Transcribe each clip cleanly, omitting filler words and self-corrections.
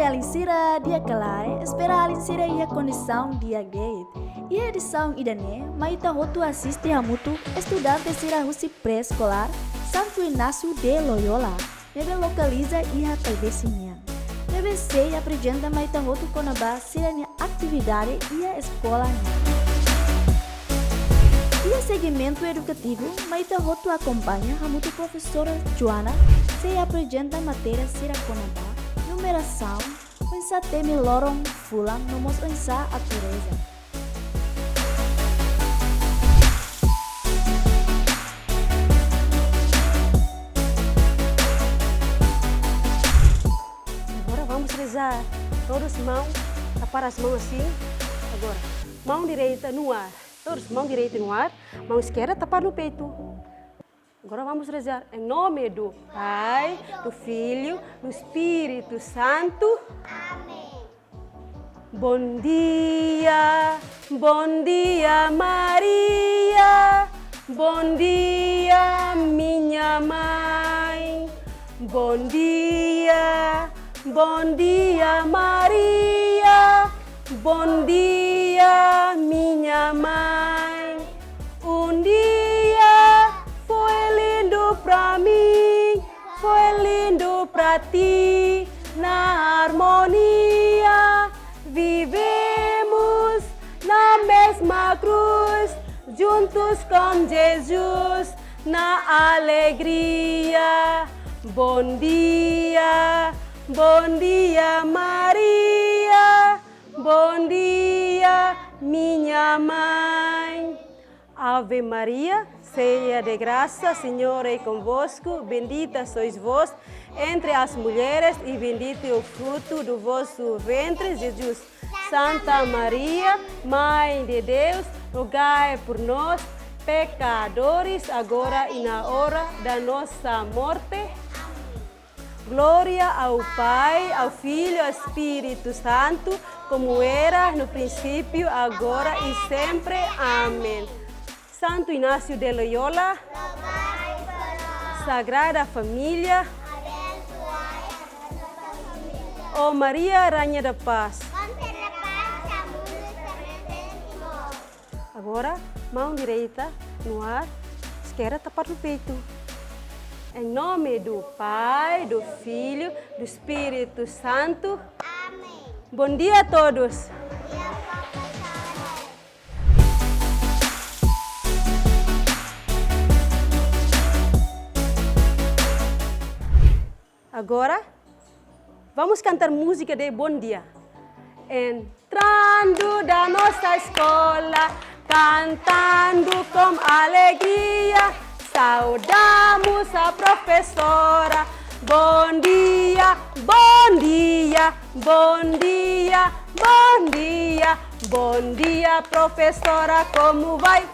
alinsira dia calare, espera alinsira ia condição dia gate. E a edição idane, maita roto assiste a mutu, estudante sira russi pré-escolar, Santo Inácio de Loyola. Nebe localiza ia talvez Nebe sei apresenta maita roto conaba sira ni atividade ia escola. E segmento educativo, maita roto acompanha a mutu professora Joana, se apresenta matéria sira conaba. Numeração, pensa temi lorong fulang nomos pensa a Teresa. Agora vamos rezar. Todos mão, tapar as mãos assim. Agora, mão direita no ar. Todos mão direita no ar, mão esquerda tapar no peito. Agora vamos rezar em nome do Pai, do Filho, do Espírito Santo. Amém. Bom dia Maria. Bom dia, minha mãe. Bom dia Maria. Bom dia, minha mãe. Um dia foi lindo pra mim, foi lindo pra ti, na harmonia. Vivemos na mesma cruz, juntos com Jesus, na alegria. Bom dia Maria. Bom dia, minha mãe. Ave Maria, cheia de graça, Senhor é convosco, bendita sois vós entre as mulheres e bendito é o fruto do vosso ventre, Jesus. Santa Maria, Mãe de Deus, rogai por nós, pecadores, agora e na hora da nossa morte. Glória ao Pai, ao Filho, ao Espírito Santo, como era no princípio, agora e sempre. Amém. Santo Inácio de Loyola, Sagrada Família, ó Maria, Rainha da Paz. Agora, mão direita no ar, esquerda tapar no peito. Em nome do Pai, do Filho, do Espírito Santo. Amém. Bom dia a todos. Agora, vamos cantar música de bom dia. Entrando da nossa escola, cantando com alegria, saudamos a professora. Bom dia, bom dia, bom dia, bom dia, bom dia, professora, como vai?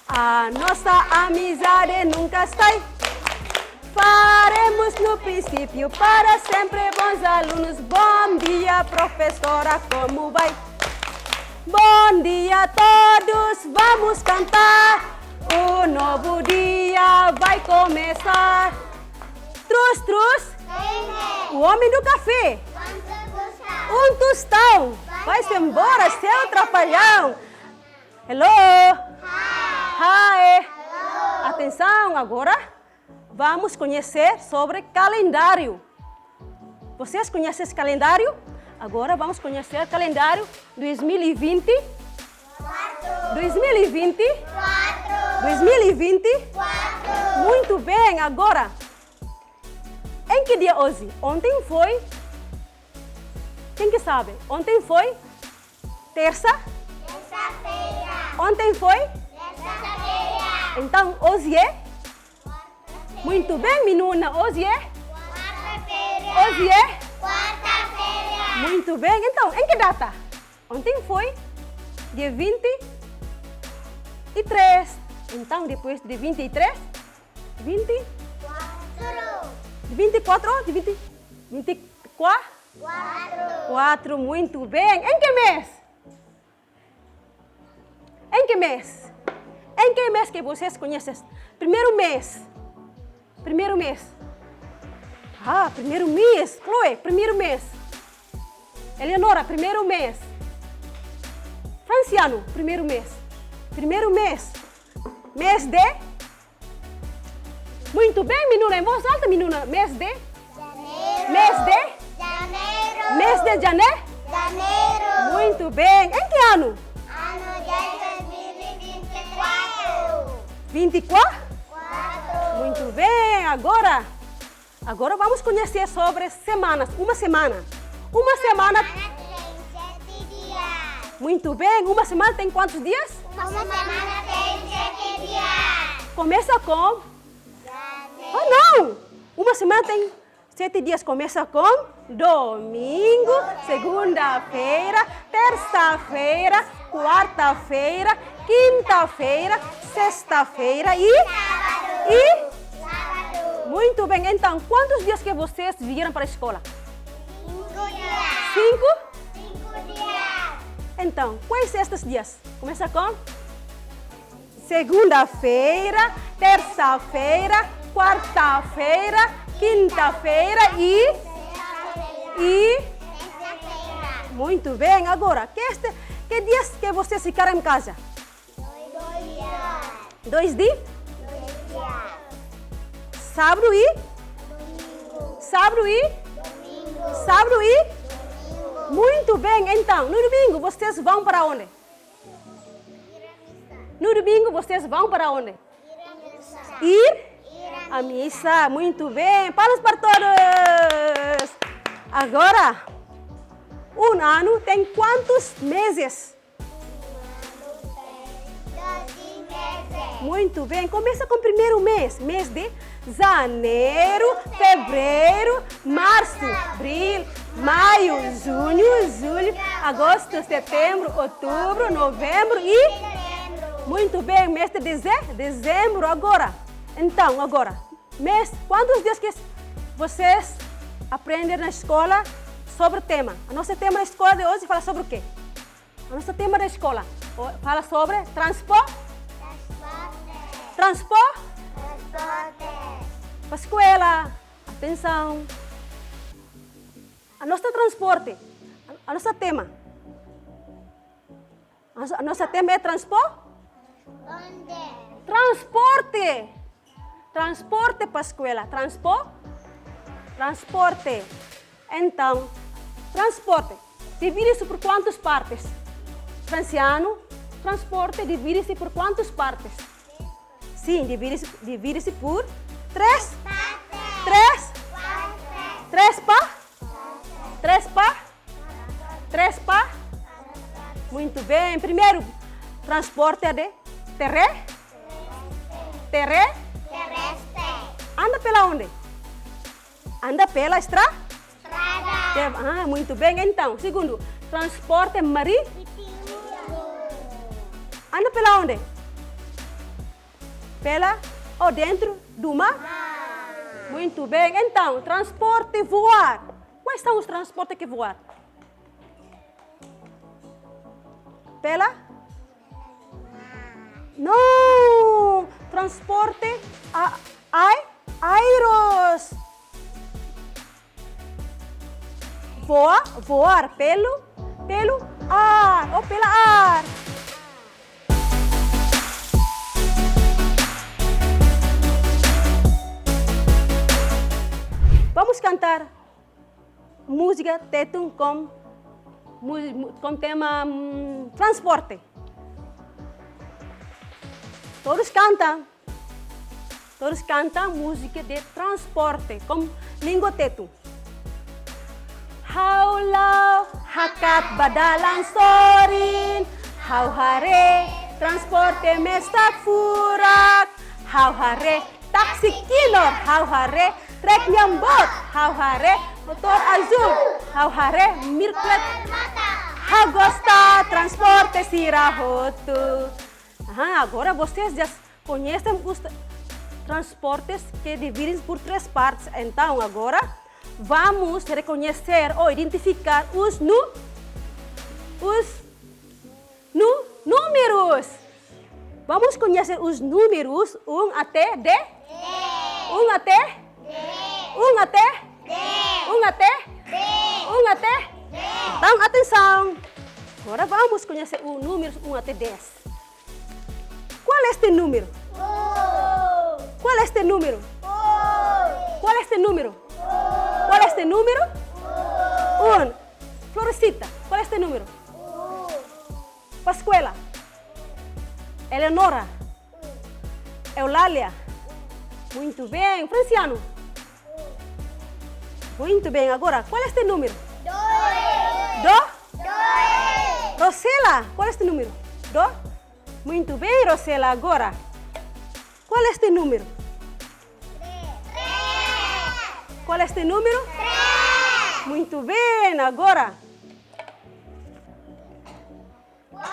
A nossa amizade nunca sai. Faremos no princípio para sempre bons alunos. Bom dia, professora, como vai? Bom dia a todos, vamos cantar. O novo dia vai começar. Trus, trus, o homem do café. Um tostão. Vai-se embora, seu trapalhão. Hello. Hi. Atenção, agora vamos conhecer sobre calendário. Vocês conhecem esse calendário? Agora vamos conhecer o calendário 2020. 2020. 2020. Muito bem, agora. Em que dia hoje? Ontem foi? Quem que sabe? Ontem foi? Terça? Terça-feira. Ontem foi? Terça-feira. Então, hoje é? Muito bem, menina. Hoje é? Quarta-feira. Hoje é? Quarta-feira. Muito bem. Então, em que data? Ontem foi? Dia 23. Então, depois de 23? 24, de 20, 24? 4, muito bem. Em que mês? Em que mês? Em que mês que vocês conhecem? Primeiro mês. Primeiro mês. Ah, primeiro mês. Chloe, primeiro mês. Eleonora, primeiro mês. Franciano, primeiro mês. Primeiro mês. Mês de? Muito bem, menina. Em voz alta, menina. Mês de? Janeiro. Mês de? Janeiro. Mês de janeiro? Janeiro. Muito bem. Em que ano? Ano de 2024. 24? 4. Muito bem. Agora vamos conhecer sobre semanas. Uma semana. Uma semana. Tem 7 dias. Muito bem. Uma semana tem quantos dias? Uma semana tem 7 dias. Começa com... Janeiro. Ah, não! Uma semana tem 7 dias. Começa com domingo, segunda-feira, terça-feira, quarta-feira, quinta-feira, sexta-feira e... Sábado. Muito bem. Então, quantos dias que vocês vieram para a escola? 5 dias. 5? 5 dias. Então, quais estes dias? Começa com segunda-feira, terça-feira, quarta-feira, quinta-feira e... Sexta-feira. Muito bem. Agora, que dias que vocês ficaram em casa? 2 dias. 2 dias? 2 dias. Sábado e? Domingo. Sábado e? Domingo. Sábado e? Domingo. Muito bem. Então, no domingo vocês vão para onde? No domingo vocês vão para onde? Ir à missa. Muito bem. Palmas para todos. Agora, um ano tem quantos meses? 12 meses. Muito bem. Começa com o primeiro mês. Mês de janeiro, fevereiro, março, abril, maio, junho, julho, agosto, setembro, outubro, novembro e... Setembro. Muito bem. Mês de dezembro. Agora. Então, mês, quantos dias que vocês aprendem na escola sobre o tema? A nossa tema da escola de hoje fala sobre o quê? A nossa tema da escola fala sobre transporte Transporte. para a escola. Atenção. A nossa transporte, a nossa tema. A nossa tema é transporte. Onde? Transporte. Transporte para a escola. Transporte. Então, transporte. Divide-se por quantas partes? Franciano, transporte divide-se por quantas partes? Sim, divide-se por 3. 3 para? Muito bem. Primeiro, transporte é de terrestre. Terrestre. Anda pela onde? Anda pela estrada? Estrada. Ah, muito bem. Então, segundo, transporte marítimo. Anda pela onde? Pela ou dentro do mar? Muito bem. Então, transporte voar. Quais são os transportes que voam? Pela? Não! Transporte aéreos. Voar pelo ar ou pela ar. Vamos cantar música Tetum com tema transporte. Todos cantam música de transporte com língua Tetum. Haulau hakat badalang sorin, hau hare transporte mestak furak, hau hare taksi kilor, hau hare trek nyambot, hau hare motor azul, hau hare mirklet, hau gosta transporte sirahotu. Agora vocês já conhecem os transportes que dividem por 3 partes. Então agora vamos reconhecer ou identificar os números. Vamos conhecer os números 1 até 10. 1 até 10. 1 até 10. 1 até 10. 1 até 10. Então, atenção. Agora vamos conhecer o número 1 até 10. Qual é este número? Qual é este número? Qual é este número? Qual é este número? 1. Florecita, qual é este número? Pascuela. Eleonora. Eulália. Muito bem. Franciano. Muito bem. Agora, qual é este número? 2. Rosela, qual é este número? 2. Muito bem, Rosela. Agora, qual é este número? 3. Qual é este número? 3. Muito bem. Agora, 4.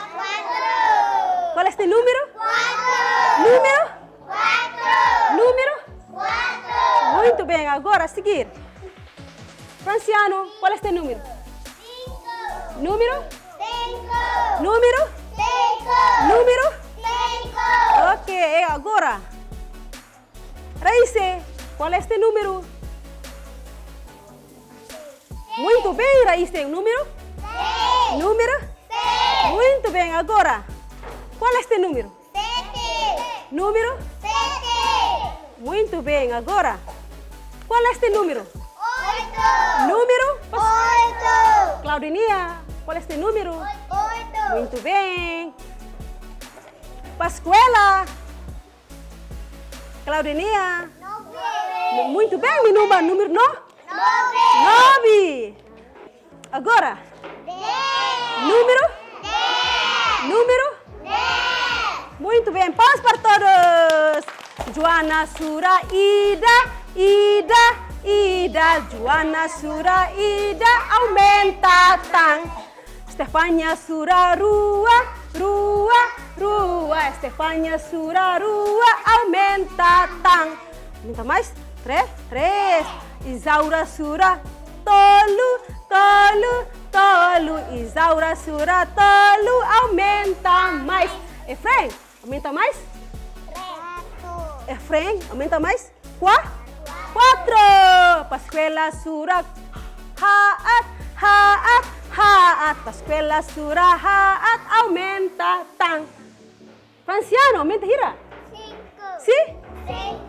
qual é este número? 4. Número? 4. Número? 4. Muito bem. Agora, a seguir. Franciano, qual é este número? 5. Número? 5. Número? 5. Número? 5. Ok, e agora? Raísse, qual é este número? Muito bem, Raísse. Número? 6. Número? 6. Muito bem, agora. Qual é este número? 7. Número? 7. Muito bem, agora. Qual é este número? 8. Número? 8. Claudinia, qual é este número? 8. Muito bem. Pascuela. Claudinia. 9. Muito bem, Minuba. Número 9. 9. Agora. 10. Número? 10. Número? 10. Muito bem, palmas para todos. Joana, Sura, Ida. Joana, Sura, Ida, aumenta, tan. Estefânia, Sura, Rua. Estefânia, Sura, Rua, aumenta, tan. Aumenta mais? 3. Isaura, Sura, Tolo. Isaura, Sura, Tolo, aumenta mais. Efraim, aumenta mais? 4. Efraim, aumenta mais? 4. Pascuela, Sura, Haat. Pascuela, Sura, Haat, aumenta, tan. Franciano, aumenta, Hira? 5. Si? 5.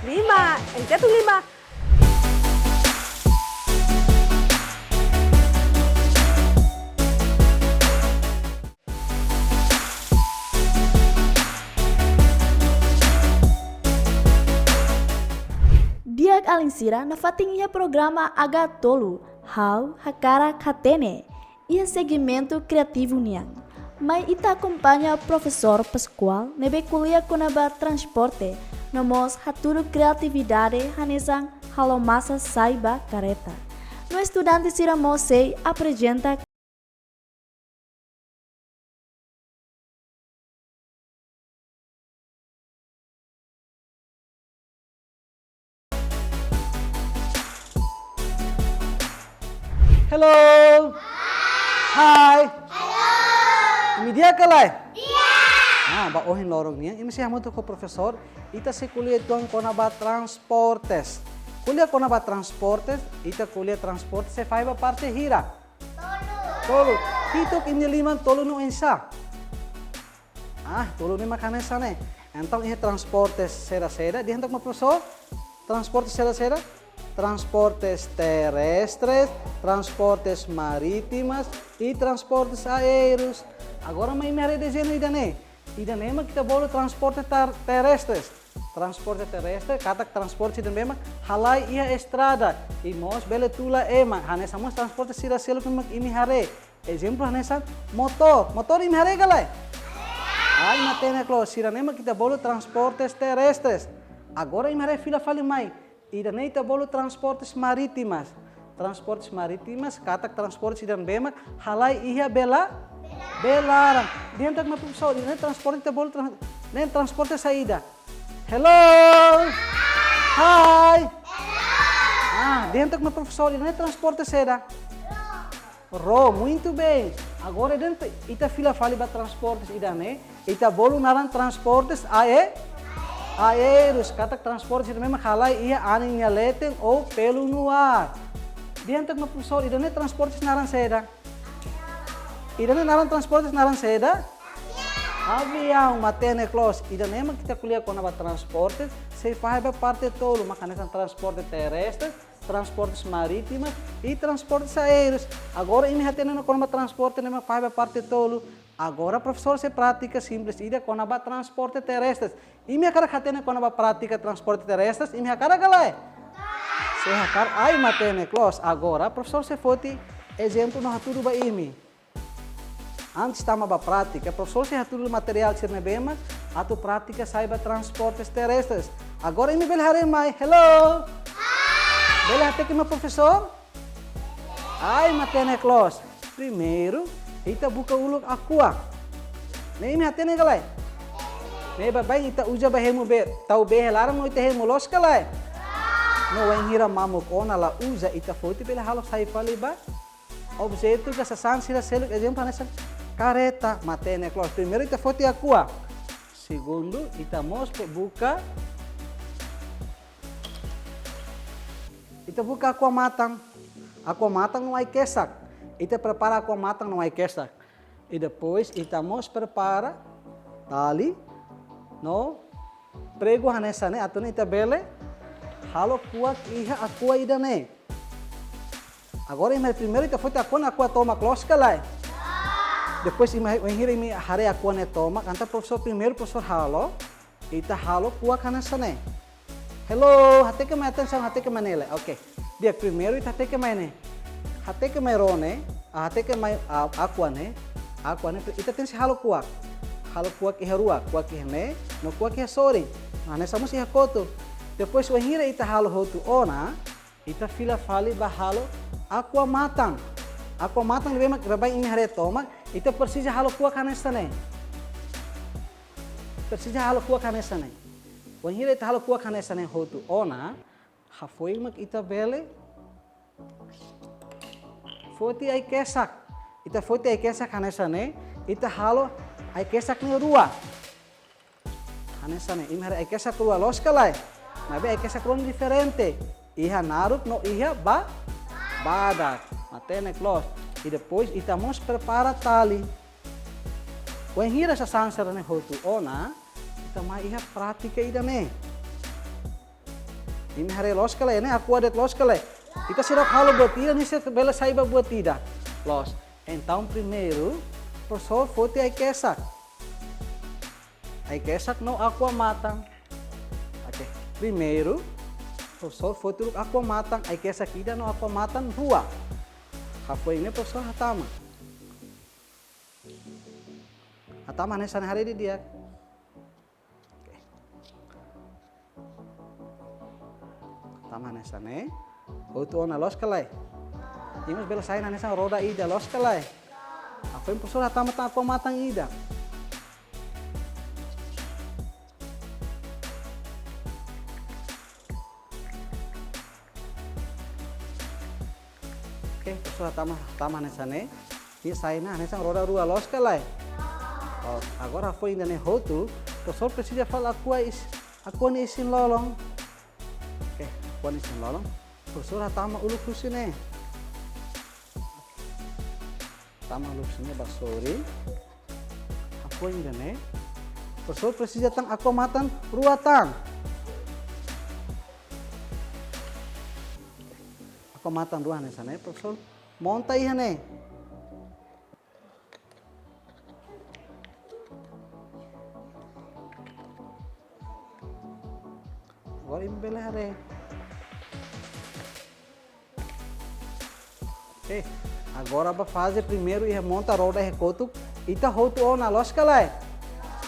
5. Enteto 5. Diak alinsira na fatinha programa Agatolo, Hau Hakara Katene, e segmento criativo niang. Mas ita acompanha o professor Pascoal nebe kuliah konaba transporte, nomos haturu criatividade hanesang halomasa saiba careta. No estudante sira mosei apresenta Hello. Hi. Media kalai? Ba ohin lorong niya. Ini siya mo to ko professor. Ita si kuliah tuang konaba transportes. Kuliah konaba transportes. Ita kuliah transportes se faiba parte hira. Tolo. Hitok ini liman tolo no ensa. Tolo ni makanesa ne. Então ini transportes seda. Di hendak mo professor? Transportes seda. Transportes terrestres, transportes marítimas e transportes aéreos. Agora mais me dizendo idane mas kita boleh transporte terrestres. Transporte terrestre, kata transporte dan memang halai ia estrada. E mos bele tula hanesa mos transporte sira selo kemak imi hare. Exemplo hanesa motor imi hare galai. Ai matene klo sira nema kita boleh transportes terrestres. Agora imi hare fila fali mai. Idane ita bolo transportes maritimas. Transportes maritimas, katak transportes dan bemak, halai iya belarang. Dia hendak matu pesawat, ini transporte ita bolo transporte saída. Hello. Hi. Dia hendak matu pesawat, ini transporte seda. Muito bem. Agora dentro ita fila fali ba transportes idane, ita bolo naran transportes aéreos, kata transporte memang halai ia aninha letem ou pelo no ar. Dia untuk ma professor, idane transportes naran seda. Idane naran transportes naran seda? Avião, matene close. Idane ma kita kuliah com a transportes, se faz parte todo, makanya transporte terrestre, transportes marítimos e transportes aéreos. Agora, imi hatene com a transporte, nema faz parte todo. Agora, professor, se prática simples, ida com a transporte terrestres. Imi akara hatene com a prática transporte terrestres, imi akara galai. Se hakar ai matene close. Agora, professor, se fosse exemplo no haturu ba imi. Antes estava a prática, professor, se haturu material sirne bema, a tu prática saiba transportes terrestres. Agora, imi belhare mai. Hello. Belhate que meu professor? Ai matene close. Primeiro, ita buka uluk aqua. Nem imi hatene galai. Nem babai ita uja bahemu be, tau be larang no ita hemu los galai. No enhira mamuk ona la usa ita foto pela halo sai fali ba. Objeto que sa sansira selo exemplo nessa careta matene close. Primeiro ita foto aqua. Segundo ita mospe buka. Ita buka aqua matang. Aqua matang não ai kesak. Ita prepara aqua matang não ai kesak. E depois ita mos prepara tali no prego hanessa ne atau ita bele halo kuat iha aqua idane. Agora ime primeiro ita foto aqua toma close kalai. Depois ime hare aqua ne toma. Anta professor primeiro professor halo. Ita halo kuat hanessa ne. Hello, hate ke mai atenção, hate ke manele. Oke. Dia primeiro ita hate ke mai ne. Hate ke mai rone, hate ke mai aqua ne. Aqua ne ita tem se halo kuat. Halo kuat iha rua, kuat iha ne, no kuat iha sori. Hanessa mus iha koto. Depois o hira ita halo hotu ona, ita fila fali bahalo aqua matang. Aqua matang lebih mak rabai ini hare toma, ita persija halo kuak hanessa ne. Persija halo kuak hanessa ne. O hira ita halo kuak hanessa ne hotu ona, hafoi mak ita bele. Foti ai kesak. Ita foti ai kesak hanessa ne, ita halo ai kesak ne rua. Hanessa ne, imhare ai kesak rua los kalai. Mas ai kesak rua diferente. Iha naruk no iha badak. Matene close. E depois itamos prepara tali. When hira sa sansara ne hotu ona, itama iha pratika idane. Imhare los kalai ne, aku adet los kalai. Ita sirap halo buat tidak, ni bela saiba buat tidak. Los. Então primeiro, professor fote ai kesak. Ai kesak no aqua matang. Oke. Primeiro, professor fote aqua matang, ai kesak ida no aqua matang rua. Hafoi ini professor hatama. Hatama ne sana hari di dia. Oke. Hatama ne sana. Hotu ona los kalai. Imas bela sai nessa roda ida los kalai. Apa yang professor hatama ta aqua matang ida. Oke, professor hatama nessa ne. Dia sai nessa roda rua los kalai. Oh, agora foi ainda ne hotu. Professor precisa falar aqua ni isin lolong. Oke, aqua ni isin lolong. Professor hatama ulu kusine. Tama ulu kusine basori. Aqua ainda ne. Professor precisa tang aqua matang rua tang. Aqua matang rua nessa ne, professor. Monta iha ne. Agora imbele hare. Okay. Agora ba fazer primeiro e monta a roda recoto ita hotu ona los kalai.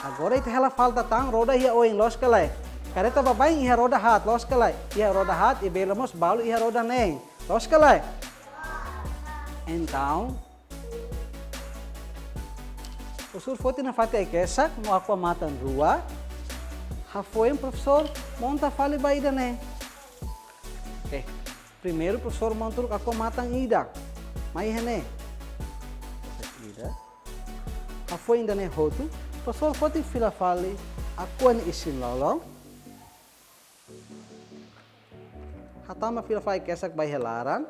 Agora ita ela falta tang roda ia o em los kalai. Careta babai ia roda hat los kalai. Ia roda hat e belamos balu ia roda nem los kalai. Então o sur foto na fate ai kesak no aqua matan rua. Hafoi professor monta fali ba ida ne. Okay. Primeiro professor monta aqua matang ida. Mai hene. Ida. Hafoi ainda ne hotu. Professor foto fila fali aqua ni isin lolong. Hatama fila fali kesak bai helaran.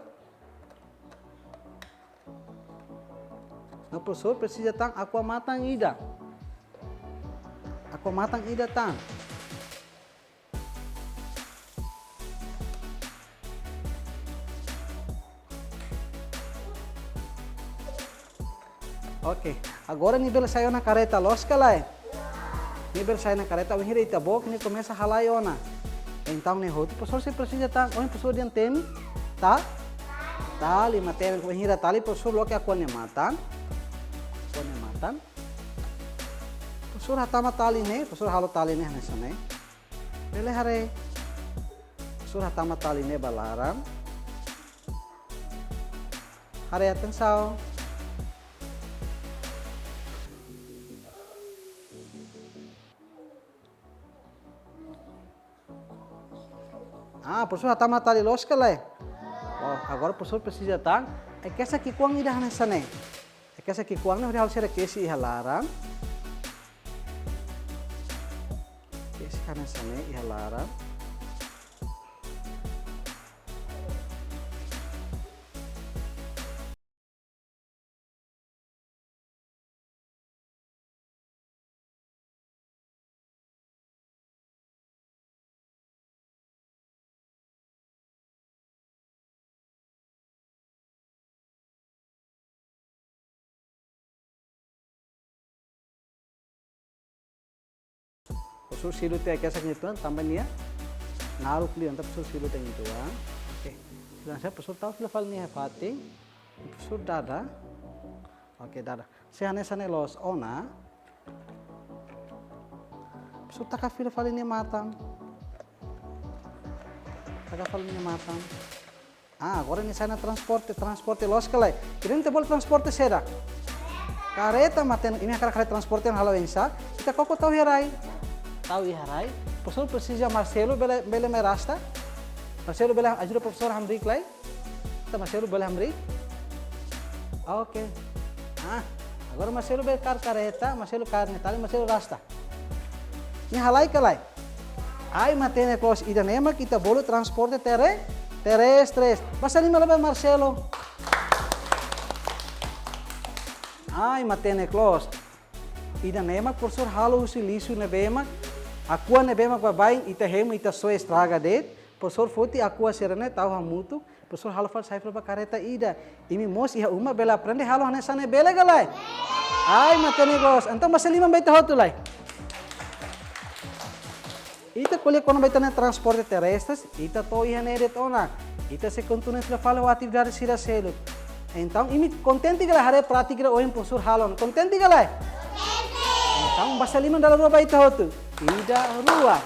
No professor precisa tang aqua matang ida. Aqua matang ida tang. Ok, agora nível saiu na careta lógica lá. Nível saiu na careta, o hira itabok, ni começa a ralar iona. Então, nem outro, professor, você precisa estar, o professor de antena, tá? Tali, materi, o hira tali, professor, logo que a coisa matan. Coisa matan. Professor, hatama tali ne, professor, halo tali ne, nessa ne. Bele hare. Professor, hatama tali ne, balaram. Hare, atenção. Ah, professor, já está matando lógica lá. Agora o professor precisa estar. É que essa aqui quando irá nessa né? É que essa aqui quando não irá ser que se ihalaram. Esse cara nessa né? Ihalaram. Professor silu teh kesa ngituan tambah nia naruh kli antara professor silu teh ngituan. Oke, silang saya professor tahu sila fal nia fating, professor dada. Oke dada. Sehane sane los ona. Professor tak kafir fal nia matang. Tak fal nia matang. Ah, agora ini sana transporte los kalai. Kira te bol transporte seda. Kareta maten ini akar kareta transporte yang halau insa. Kita koko tahu herai. Tahu iharai, professor precisa Marcelo bele merasta. Marcelo bele ajuda professor Hamrik lai. Kita Marcelo bele Hamrik. Oke. Ah, agora Marcelo bele careta, Marcelo carne tali, Marcelo rasta. Ini halai kalai. Ai matene close ida nema kita bolu transporte terrestres. Basta lima lebe Marcelo. Ai matene close. Ida nema professor halo usi lisu nebema. Aqua nebema babai ita hema ita so estraga det. Professor foti aqua serene tahu hamutu. Professor halo fal saifra ba careta ida. Imi mos iha uma bela aprende halo hanesa ne bele galai. Ai matene gos. Então mas lima baita hotulai. Ita colhe quando baita ne transporte terrestres, ita to iha ne det ona. Ita se continua a falar o atividade sira selo. Então imi contente galai hare prática o professor halo. Contente galai? Então basta lima dalam rua baita hotu. Tidak rua.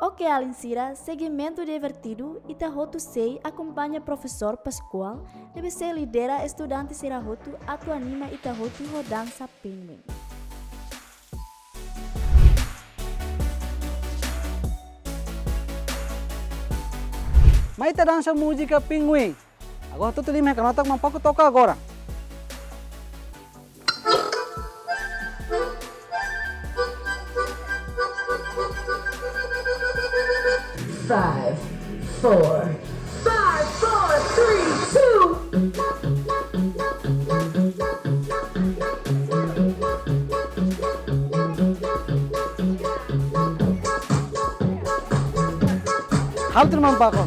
Ok, Alincira, segmento divertido, Itahotu Sei acompanha professor Pascoal, deve ser lidera estudante Sirahotu, atu anima Itahotu rodança penguin. Mas ita dança música pinguim. Agora tu lima que nota pouco toca agora. Five, 4, 5, 4, 3, 2. Halte naman pa ako.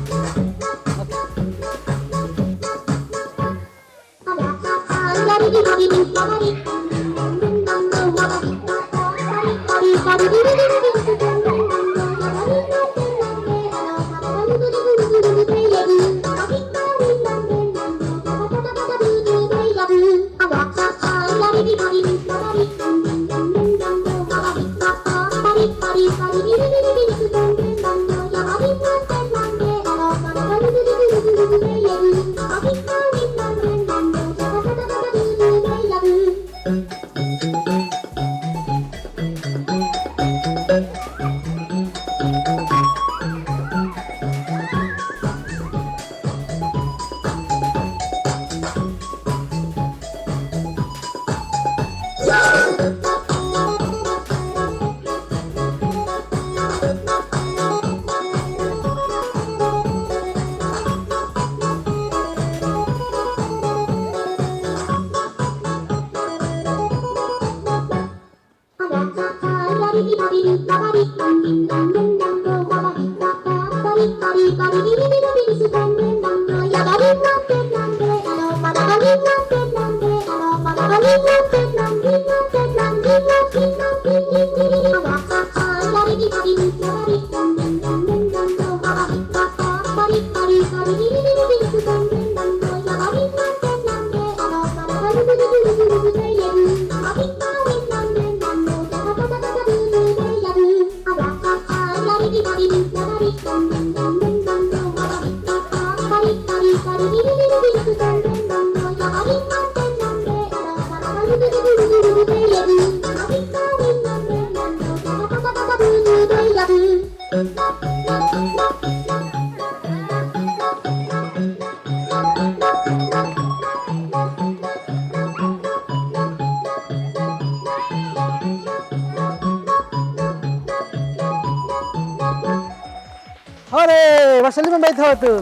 Hore, masa 5 bait ho tuh.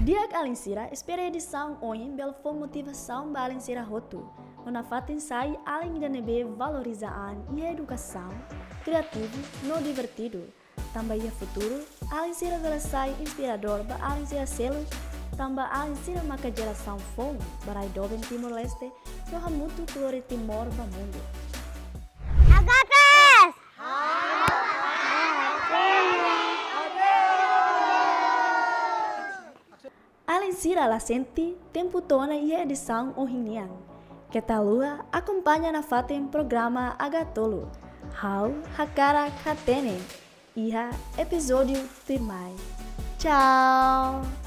Dia alinsira espera edição oin bel for motivação ba alinsira rotu. Nona fatin sai além da nebe valorizaan e educação criativo no divertido. Também ia futuro alinsira vela sai inspirador ba alinsira selo. Tambah alinsira maka geração fome barai doben Timor Leste no hamutu kolore Timor ba mundo. Agakas! Alinsira la senti tempo tona e edição ohinian. Que talua acompanha na fatem programa Agatolo. Hau hakara katene. Iha episódio timai. Tchau!